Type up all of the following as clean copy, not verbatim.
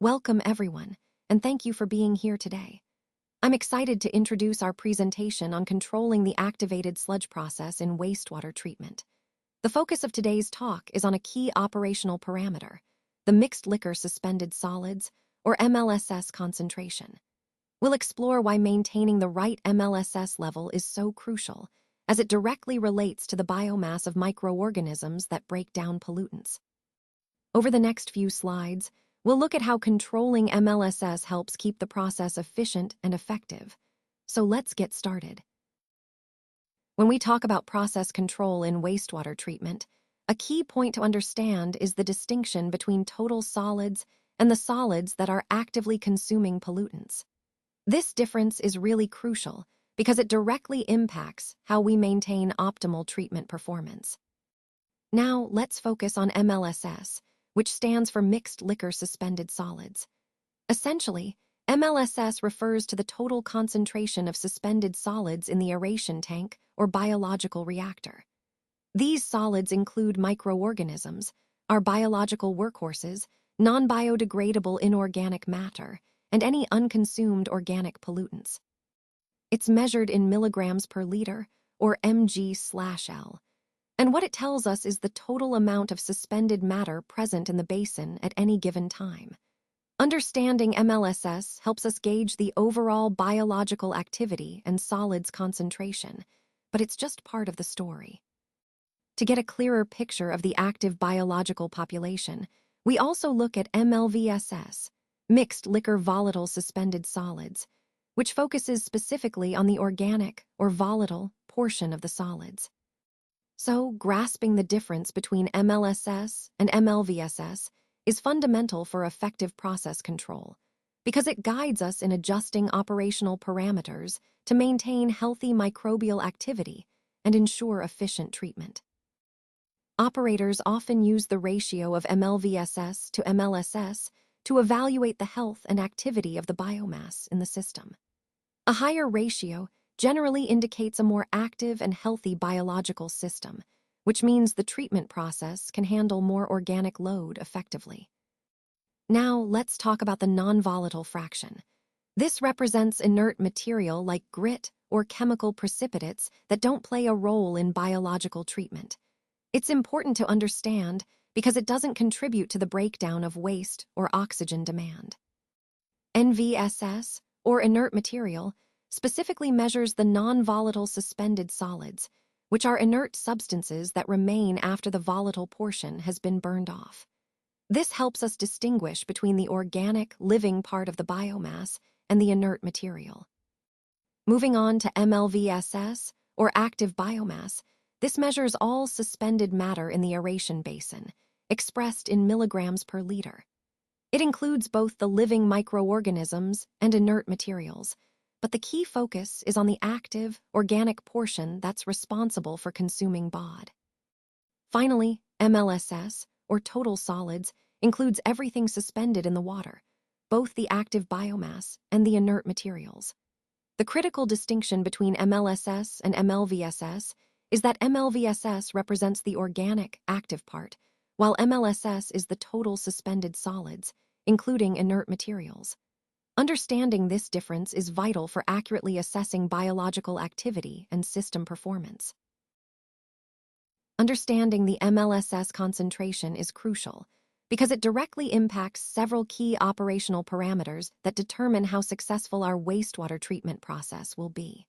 Welcome everyone, and thank you for being here today. I'm excited to introduce our presentation on controlling the activated sludge process in wastewater treatment. The focus of today's talk is on a key operational parameter, the mixed liquor suspended solids, or MLSS concentration. We'll explore why maintaining the right MLSS level is so crucial, as it directly relates to the biomass of microorganisms that break down pollutants. Over the next few slides, we'll look at how controlling MLSS helps keep the process efficient and effective. So let's get started. When we talk about process control in wastewater treatment, a key point to understand is the distinction between total solids and the solids that are actively consuming pollutants. This difference is really crucial because it directly impacts how we maintain optimal treatment performance. Now, let's focus on MLSS, which stands for mixed liquor suspended solids. Essentially, MLSS refers to the total concentration of suspended solids in the aeration tank or biological reactor. These solids include microorganisms, our biological workhorses, non-biodegradable inorganic matter, and any unconsumed organic pollutants. It's measured in milligrams per liter, or mg/L. And what it tells us is the total amount of suspended matter present in the basin at any given time. Understanding MLSS helps us gauge the overall biological activity and solids concentration, but it's just part of the story. To get a clearer picture of the active biological population, we also look at MLVSS, mixed liquor volatile suspended solids, which focuses specifically on the organic or volatile portion of the solids. So, grasping the difference between MLSS and MLVSS is fundamental for effective process control because it guides us in adjusting operational parameters to maintain healthy microbial activity and ensure efficient treatment. Operators often use the ratio of MLVSS to MLSS to evaluate the health and activity of the biomass in the system. A higher ratio generally indicates a more active and healthy biological system, which means the treatment process can handle more organic load effectively. Now, let's talk about the non-volatile fraction. This represents inert material like grit or chemical precipitates that don't play a role in biological treatment. It's important to understand because it doesn't contribute to the breakdown of waste or oxygen demand. NVSS, or inert material, specifically measures the non-volatile suspended solids, which are inert substances that remain after the volatile portion has been burned off. This helps us distinguish between the organic, living part of the biomass and the inert material. Moving on to MLVSS, or active biomass, this measures all suspended matter in the aeration basin, expressed in milligrams per liter. It includes both the living microorganisms and inert materials, but the key focus is on the active, organic portion that's responsible for consuming BOD. Finally, MLSS, or total solids, includes everything suspended in the water, both the active biomass and the inert materials. The critical distinction between MLSS and MLVSS is that MLVSS represents the organic, active part, while MLSS is the total suspended solids, including inert materials. Understanding this difference is vital for accurately assessing biological activity and system performance. Understanding the MLSS concentration is crucial because it directly impacts several key operational parameters that determine how successful our wastewater treatment process will be.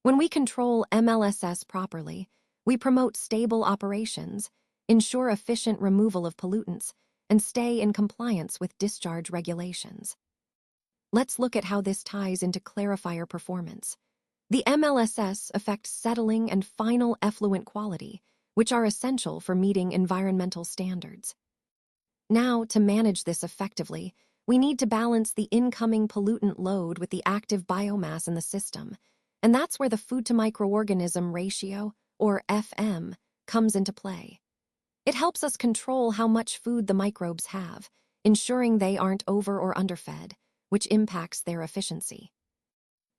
When we control MLSS properly, we promote stable operations, ensure efficient removal of pollutants, and stay in compliance with discharge regulations. Let's look at how this ties into clarifier performance. The MLSS affects settling and final effluent quality, which are essential for meeting environmental standards. Now, to manage this effectively, we need to balance the incoming pollutant load with the active biomass in the system, and that's where the food-to-microorganism ratio, or FM, comes into play. It helps us control how much food the microbes have, ensuring they aren't over or underfed, which impacts their efficiency.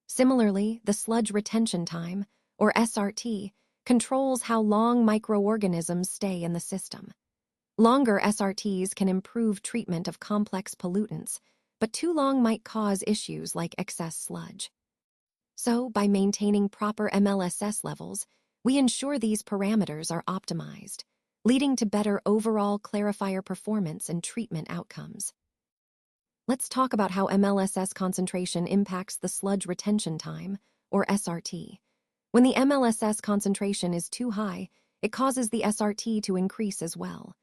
Similarly, the sludge retention time, or SRT, controls how long microorganisms stay in the system. Longer SRTs can improve treatment of complex pollutants, but too long might cause issues like excess sludge. So, by maintaining proper MLSS levels, we ensure these parameters are optimized, leading to better overall clarifier performance and treatment outcomes. Let's talk about how MLSS concentration impacts the sludge retention time, or SRT. When the MLSS concentration is too high, it causes the SRT to increase as well.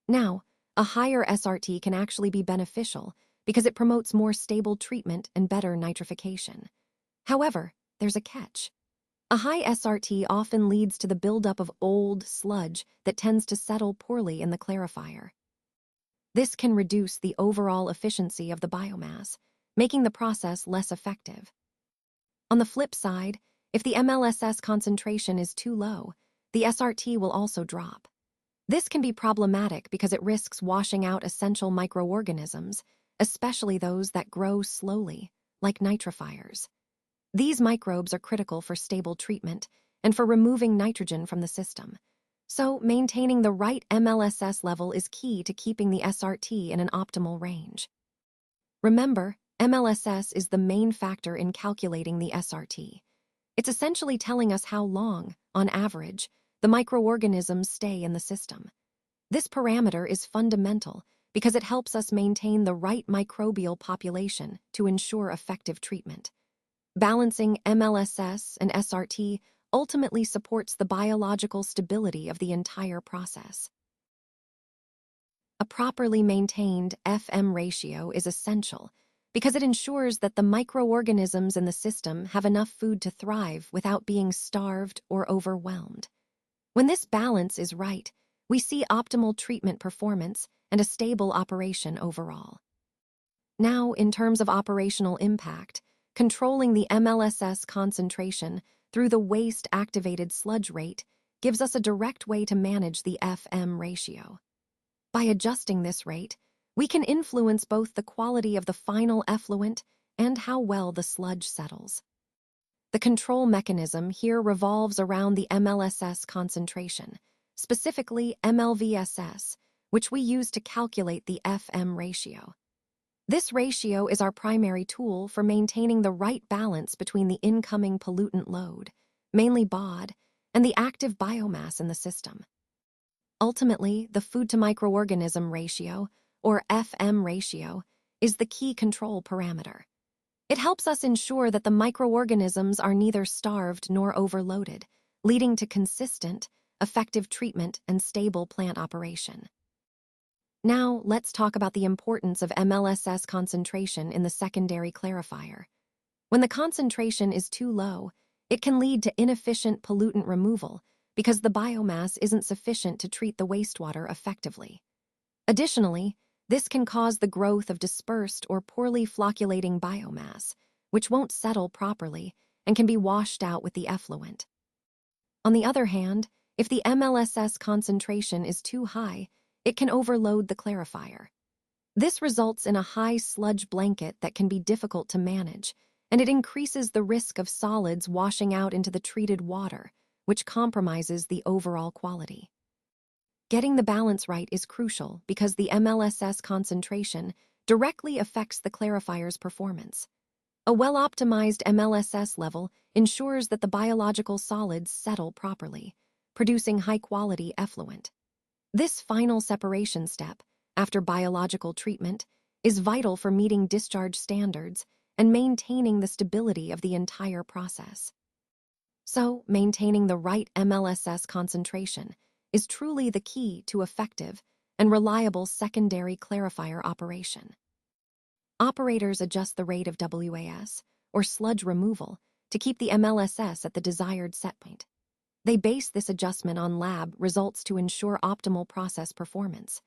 Now, a higher SRT can actually be beneficial because it promotes more stable treatment and better nitrification. However, there's a catch. A high SRT often leads to the buildup of old sludge that tends to settle poorly in the clarifier. This can reduce the overall efficiency of the biomass, making the process less effective. On the flip side, if the MLSS concentration is too low, the SRT will also drop. This can be problematic because it risks washing out essential microorganisms, especially those that grow slowly, like nitrifiers. These microbes are critical for stable treatment and for removing nitrogen from the system. So, maintaining the right MLSS level is key to keeping the SRT in an optimal range. Remember, MLSS is the main factor in calculating the SRT. It's essentially telling us how long, on average, the microorganisms stay in the system. This parameter is fundamental because it helps us maintain the right microbial population to ensure effective treatment. Balancing MLSS and SRT ultimately supports the biological stability of the entire process. A properly maintained FM ratio is essential because it ensures that the microorganisms in the system have enough food to thrive without being starved or overwhelmed. When this balance is right, we see optimal treatment performance and a stable operation overall. Now, in terms of operational impact, controlling the MLSS concentration through the waste-activated sludge rate gives us a direct way to manage the FM ratio. By adjusting this rate, we can influence both the quality of the final effluent and how well the sludge settles. The control mechanism here revolves around the MLSS concentration, specifically MLVSS, which we use to calculate the FM ratio. This ratio is our primary tool for maintaining the right balance between the incoming pollutant load, mainly BOD, and the active biomass in the system. Ultimately, the food-to-microorganism ratio, or FM ratio, is the key control parameter. It helps us ensure that the microorganisms are neither starved nor overloaded, leading to consistent, effective treatment and stable plant operation. Now, let's talk about the importance of MLSS concentration in the secondary clarifier. When the concentration is too low, it can lead to inefficient pollutant removal because the biomass isn't sufficient to treat the wastewater effectively. Additionally, this can cause the growth of dispersed or poorly flocculating biomass, which won't settle properly and can be washed out with the effluent. On the other hand, if the MLSS concentration is too high, it can overload the clarifier. This results in a high sludge blanket that can be difficult to manage, and it increases the risk of solids washing out into the treated water, which compromises the overall quality. Getting the balance right is crucial because the MLSS concentration directly affects the clarifier's performance. A well-optimized MLSS level ensures that the biological solids settle properly, producing high-quality effluent. This final separation step, after biological treatment, is vital for meeting discharge standards and maintaining the stability of the entire process. So, maintaining the right MLSS concentration is truly the key to effective and reliable secondary clarifier operation. Operators adjust the rate of WAS, or sludge removal, to keep the MLSS at the desired set point. They base this adjustment on lab results to ensure optimal process performance.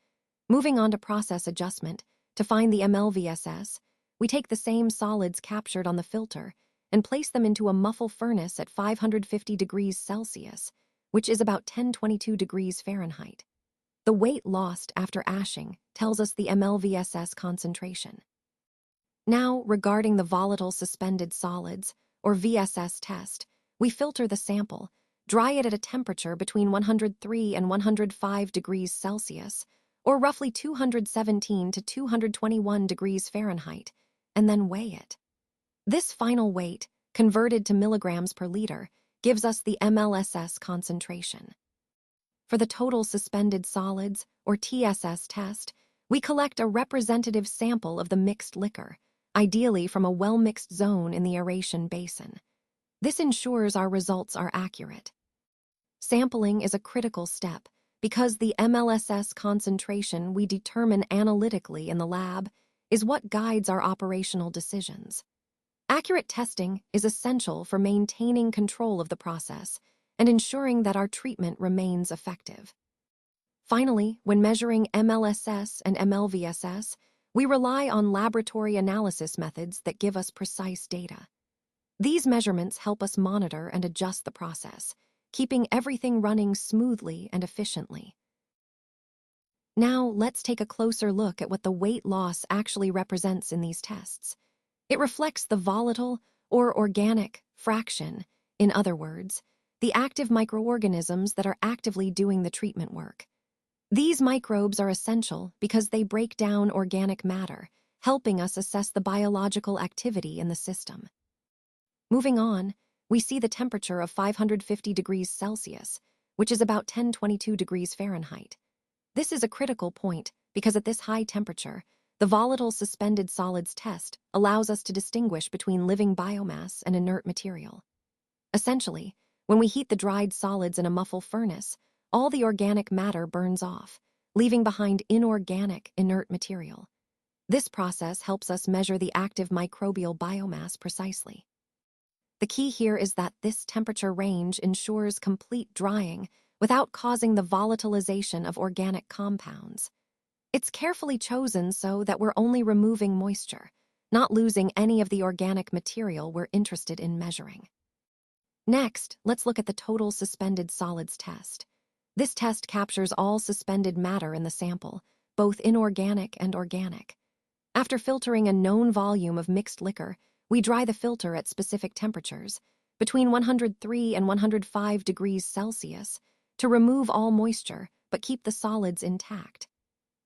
Moving on to process adjustment, to find the MLVSS, we take the same solids captured on the filter and place them into a muffle furnace at 550 degrees Celsius, which is about 1022 degrees Fahrenheit. The weight lost after ashing tells us the MLVSS concentration. Now, regarding the volatile suspended solids, or VSS test, we filter the sample, dry it at a temperature between 103 and 105 degrees Celsius, or roughly 217 to 221 degrees Fahrenheit, and then weigh it. This final weight, converted to milligrams per liter, gives us the MLSS concentration. For the total suspended solids, or TSS test, we collect a representative sample of the mixed liquor, ideally from a well-mixed zone in the aeration basin. This ensures our results are accurate. Sampling is a critical step because the MLSS concentration we determine analytically in the lab is what guides our operational decisions. Accurate testing is essential for maintaining control of the process and ensuring that our treatment remains effective. Finally, when measuring MLSS and MLVSS, we rely on laboratory analysis methods that give us precise data. These measurements help us monitor and adjust the process, keeping everything running smoothly and efficiently. Now, let's take a closer look at what the weight loss actually represents in these tests. It reflects the volatile or organic fraction, in other words, the active microorganisms that are actively doing the treatment work. These microbes are essential because they break down organic matter, helping us assess the biological activity in the system. Moving on, we see the temperature of 550 degrees Celsius, which is about 1022 degrees Fahrenheit. This is a critical point because at this high temperature, the volatile suspended solids test allows us to distinguish between living biomass and inert material. Essentially, when we heat the dried solids in a muffle furnace, all the organic matter burns off, leaving behind inorganic, inert material. This process helps us measure the active microbial biomass precisely. The key here is that this temperature range ensures complete drying without causing the volatilization of organic compounds. It's carefully chosen so that we're only removing moisture, not losing any of the organic material we're interested in measuring. Next, let's look at the total suspended solids test. This test captures all suspended matter in the sample, both inorganic and organic. After filtering a known volume of mixed liquor, we dry the filter at specific temperatures, between 103 and 105 degrees Celsius, to remove all moisture but keep the solids intact.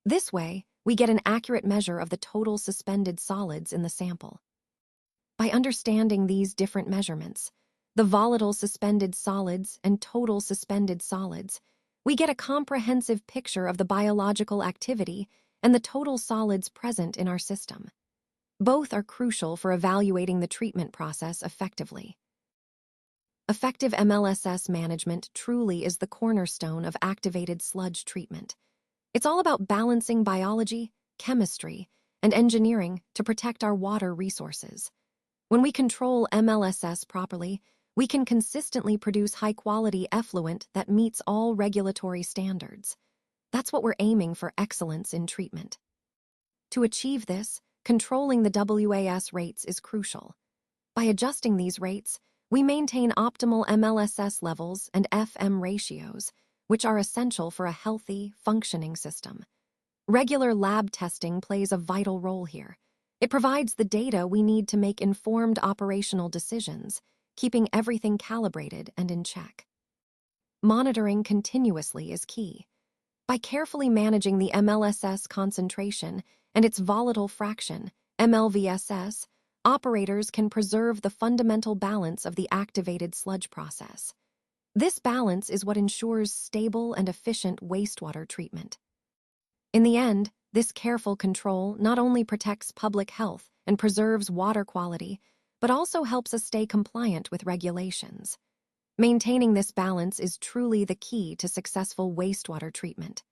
This way, we get an accurate measure of the total suspended solids in the sample. By understanding these different measurements, the volatile suspended solids and total suspended solids, we get a comprehensive picture of the biological activity and the total solids present in our system. Both are crucial for evaluating the treatment process effectively. Effective MLSS management truly is the cornerstone of activated sludge treatment. It's all about balancing biology, chemistry, and engineering to protect our water resources. When we control MLSS properly, we can consistently produce high-quality effluent that meets all regulatory standards. That's what we're aiming for: excellence in treatment. To achieve this, controlling the WAS rates is crucial. By adjusting these rates, we maintain optimal MLSS levels and FM ratios, which are essential for a healthy, functioning system. Regular lab testing plays a vital role here. It provides the data we need to make informed operational decisions, keeping everything calibrated and in check. Monitoring continuously is key. By carefully managing the MLSS concentration and its volatile fraction, MLVSS, operators can preserve the fundamental balance of the activated sludge process. This balance is what ensures stable and efficient wastewater treatment. In the end, this careful control not only protects public health and preserves water quality, but also helps us stay compliant with regulations. Maintaining this balance is truly the key to successful wastewater treatment.